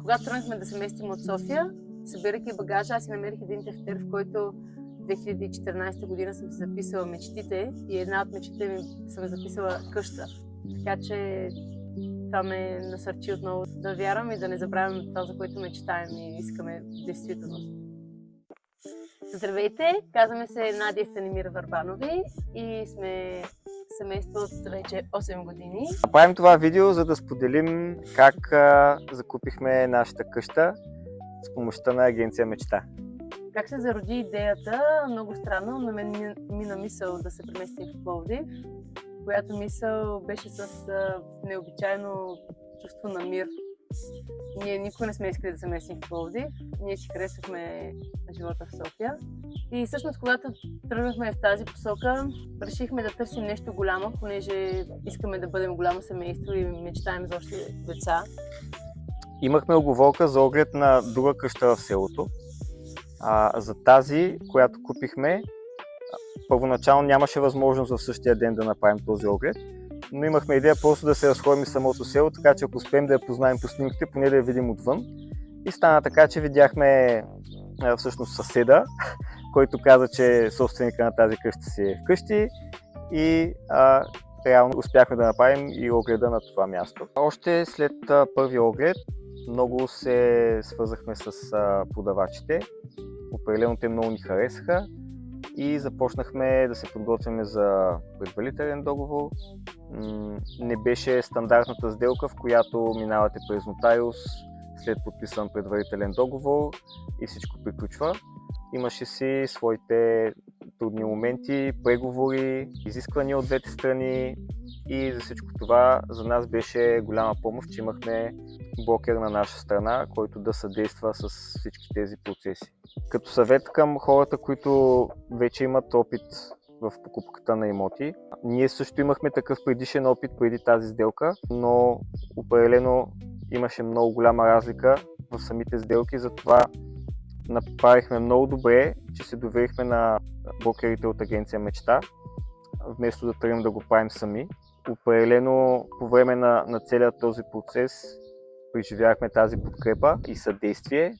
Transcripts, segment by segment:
Когато тръгнахме да се местим от София, събирайки багажа, аз си намерих един тефтер, в който 2014 година съм си записала мечтите и една от мечтите ми съм записала къща. Така че това ме насърчи отново да вярвам и да не забравяме това, за което мечтаем и искаме действителност. Здравейте! Казваме се Надя и Станимир Върбанови и сме семейство от вече 8 години. Правим това видео, за да споделим как закупихме нашата къща с помощта на агенция Мечта. Как се зароди идеята? Много странно. На мен мина мисъл да се преместим в Пловдив, която мисъл беше с необичайно чувство на мир. Ние никога не сме искали да се местим в Пловдив. Ние си харесвахме живота в София. И всъщност, когато тръгнахме в тази посока, решихме да търсим нещо голямо, понеже искаме да бъдем голямо семейство и мечтаем за още деца. Имахме уговорка за оглед на друга къща в селото. За тази, която купихме, първоначално нямаше възможност в същия ден да направим този оглед, но имахме идея просто да се разходим в самото село, така че ако успеем да я познаем по снимките, поне да я видим отвън. И стана така, че видяхме всъщност съседа, който каза, че собственика на тази къща си е вкъщи и реално успяхме да направим и огледа на това място. Още след първи оглед много се свързахме с продавачите. Определено те много ни харесаха и започнахме да се подготвяме за предварителен договор. Не беше стандартната сделка, в която минавате през нотариус, след подписан предварителен договор и всичко приключва. Имаше си своите трудни моменти, преговори, изисквания от двете страни и за всичко това за нас беше голяма помощ, че имахме брокер на наша страна, който да съдейства с всички тези процеси. Като съвет към хората, които вече имат опит в покупката на имоти, ние също имахме такъв предишен опит преди тази сделка, но определено имаше много голяма разлика в самите сделки, затова направихме много добре, че се доверихме на брокерите от агенция Мечта, вместо да тръгнем да го правим сами. Определено по време на целият този процес преживяхме тази подкрепа и съдействие,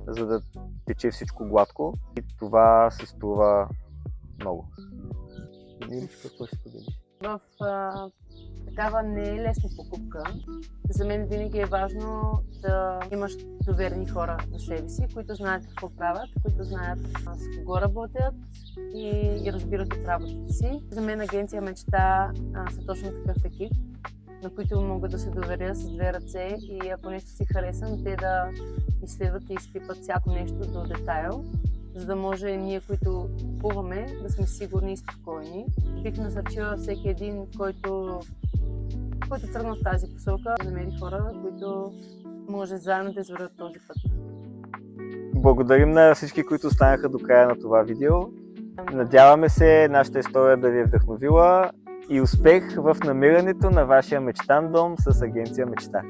за да тече всичко гладко и това се струва много. Какво ще споделиш? В такава не е лесна покупка. За мен винаги е важно да имаш доверени хора до себе си, които знаят какво правят, които знаят с кого работят и разбират от работата си. За мен агенция Мечта са точно такъв екип, на които могат да се доверя с две ръце и ако нещо си харесам, те да изследват и изпипат всяко нещо до детайл, за да може ние, които купуваме, да сме сигурни и спокойни. Бих насърчила всеки един, който тръгна в тази посока, да намери хора, които може заедно да извървят този път. Благодарим на всички, които останаха до края на това видео. Надяваме се нашата история да ви е вдъхновила и успех в намирането на вашия мечтан дом с агенция Мечта.